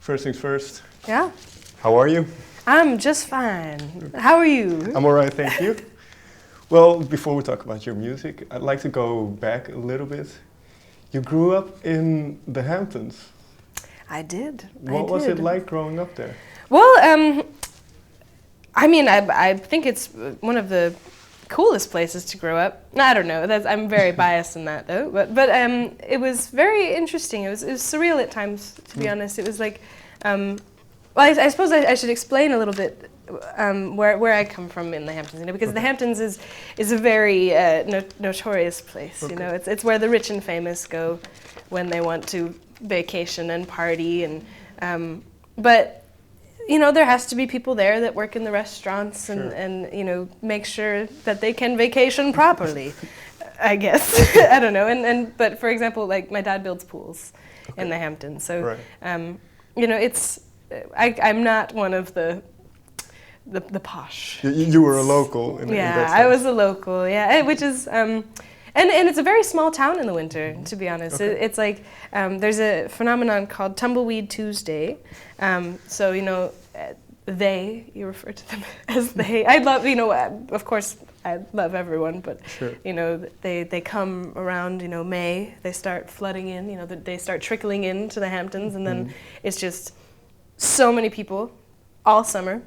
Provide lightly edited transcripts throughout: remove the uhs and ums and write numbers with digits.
First things first. Yeah. How are you? I'm just fine. How are you? I'm all right, thank you. Well, before we talk about your music, I'd like to go back a little bit. You grew up in the Hamptons. I did. What was it like growing up there? Well, I think it's one of the coolest places to grow up. I don't know. I'm very biased in that though. But it was very interesting. It was surreal at times, to be honest. It was like, I suppose I should explain a little bit where I come from in the Hamptons, because the Hamptons is a very notorious place. Okay. It's where the rich and famous go when they want to vacation and party, and but there has to be people there that work in the restaurants and make sure that they can vacation properly. I guess I don't know. But for example, like my dad builds pools in the Hamptons, so it's I'm not one of the posh. You were a local. In that sense. I was a local. Yeah, which is. And it's a very small town in the winter, to be honest. Okay. It's like there's a phenomenon called Tumbleweed Tuesday. So you refer to them as they. I love, of course, I love everyone, but they come around, May. They start flooding in. They start trickling into the Hamptons, and then it's just so many people all summer.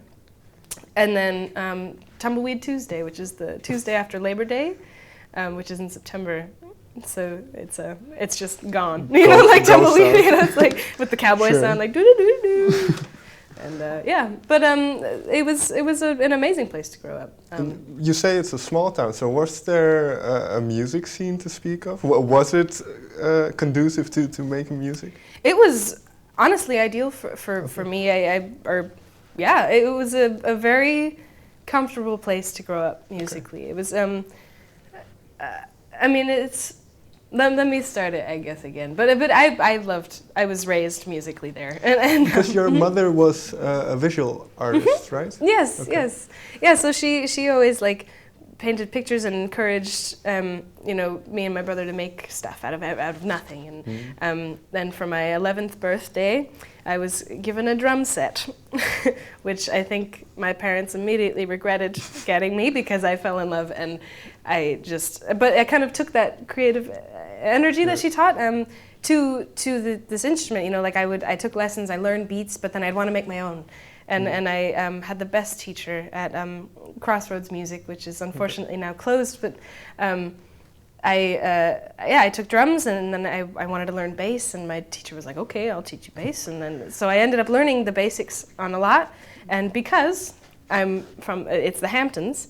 And then Tumbleweed Tuesday, which is the Tuesday after Labor Day. Which is in September, so it's just gone. Like tumbleweed. It's like with the cowboy sound, like doo doo doo doo. And but it was an amazing place to grow up. You say it's a small town, so was there a music scene to speak of? Was it conducive to making music? It was honestly ideal for me. It was a very comfortable place to grow up musically. Okay. It was. Let me start it, I guess, again. But I was raised musically there. And because your mother was a visual artist, right? Yes, okay. Yes. Yeah, so she always painted pictures and encouraged me and my brother to make stuff out of nothing. And then for my 11th birthday, I was given a drum set, which I think my parents immediately regretted getting me because I fell in love, and but I kind of took that creative energy that she taught to this instrument. I took lessons, I learned beats, but then I'd want to make my own. And I had the best teacher at Crossroads Music, which is unfortunately now closed. But I took drums, and then I wanted to learn bass, and my teacher was like, "Okay, I'll teach you bass." And then so I ended up learning the basics on a lot. And because it's the Hamptons,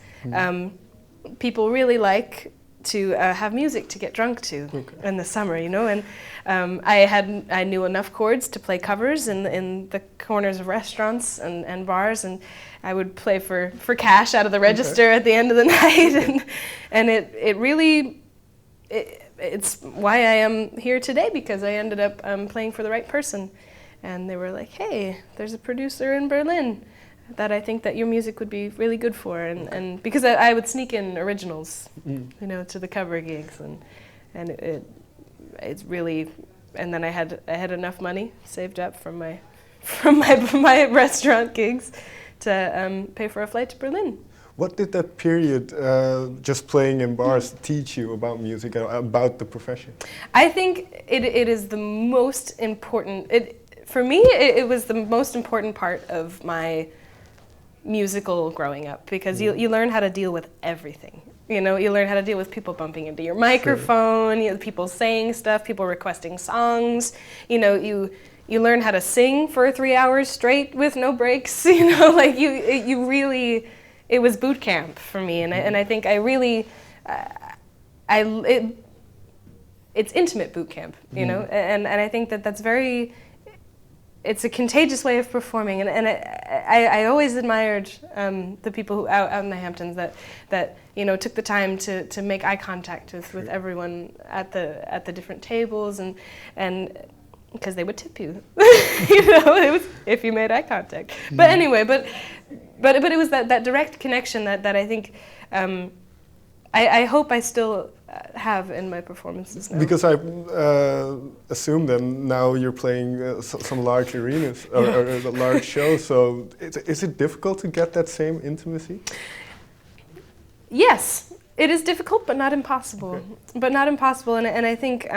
people really like to have music to get drunk to in the summer, and I knew enough chords to play covers in the corners of restaurants and bars, and I would play for cash out of the register at the end of the night, and it really it's why I am here today, because I ended up playing for the right person, and they were like, "Hey, there's a producer in Berlin that I think that your music would be really good for," and because I would sneak in originals, to the cover gigs, and it's really, and then I had enough money saved up from my restaurant gigs to pay for a flight to Berlin. What did that period, just playing in bars, teach you about music, about the profession? I think it is the most important. For me, it was the most important part of my musical growing up, because you learn how to deal with everything. You learn how to deal with people bumping into your microphone, people saying stuff, people requesting songs. You learn how to sing for 3 hours straight with no breaks. You really, it was boot camp for me, and I think I really, it's intimate boot camp, and I think that's very. It's a contagious way of performing, and I always admired the people who out in the Hamptons that took the time to make eye contact with everyone at the different tables, and because they would tip you, it was if you made eye contact. But anyway, but it was that direct connection that I think I hope I still have in my performances now. Because I assume then now you're playing some large arenas or large shows, so is it difficult to get that same intimacy? Yes, it is difficult, but not impossible. Okay. But not impossible, and I think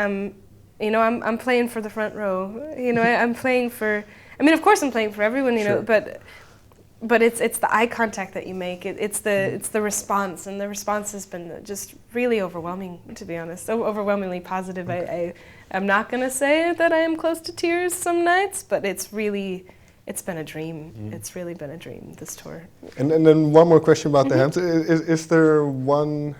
you know, I'm playing for the front row. You know, I'm playing for. I mean, of course, I'm playing for everyone. You know, but it's the eye contact that you make. It's the response, and the response has been just really overwhelming, to be honest. So overwhelmingly positive. Okay. I'm not gonna say that I am close to tears some nights, but it's been a dream. It's really been a dream, this tour. And then one more question about the Hamptons. Is there one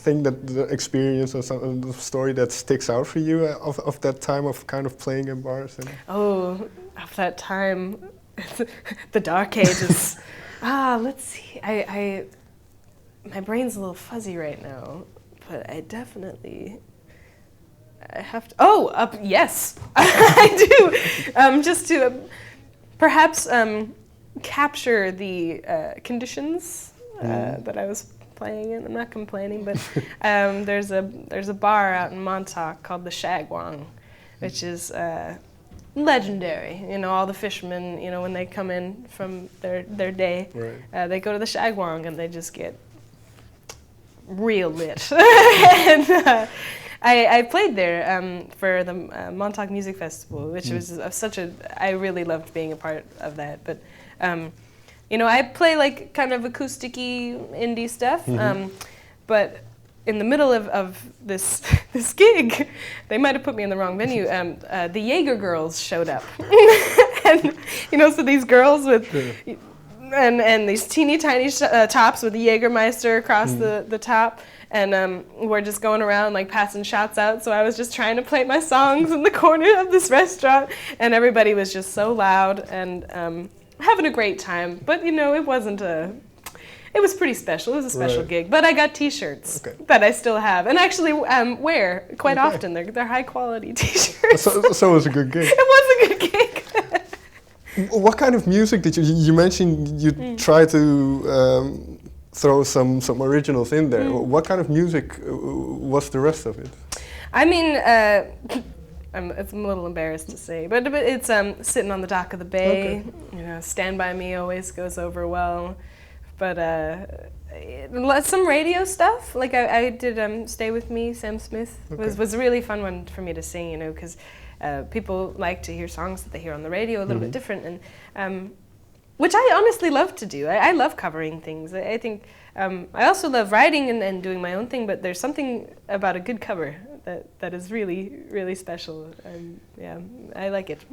thing that the experience or some the story that sticks out for you of that time of kind of playing in bars? And Oh, of that time, the dark ages. Let's see. My brain's a little fuzzy right now, but I have to. Yes, I do. Just to perhaps capture the conditions that I was playing in. I'm not complaining, but there's a bar out in Montauk called the Shagwong, which is legendary. You know, all the fishermen, you know, when they come in from their day, right. they go to the Shagwong and they just get real lit. And I played there for the Montauk Music Festival, which was I really loved being a part of that. But you know, I play like kind of acousticy indie stuff, but in the middle of this gig, they might have put me in the wrong venue. The Jäger Girls showed up, and you know, so these girls with and these teeny tiny tops with the Jägermeister across the top. And we're just going around like passing shots out. So I was just trying to play my songs in the corner of this restaurant, and everybody was just so loud and having a great time. But you know, it was pretty special. It was a special gig. But I got T-shirts that I still have, and actually wear quite often. They're high quality T-shirts. So it was a good gig. It was a good gig. What kind of music did you mentioned you try to throw some originals in there. What kind of music was the rest of it? I mean, I'm a little embarrassed to say, but it's Sitting on the Dock of the Bay. You know, Stand By Me always goes over well. But some radio stuff. Like I did Stay With Me, Sam Smith. Was a really fun one for me to sing, you know, because people like to hear songs that they hear on the radio a little bit different. And which I honestly love to do. I love covering things. I think I also love writing and doing my own thing, but there's something about a good cover that is really, really special. Yeah, I like it.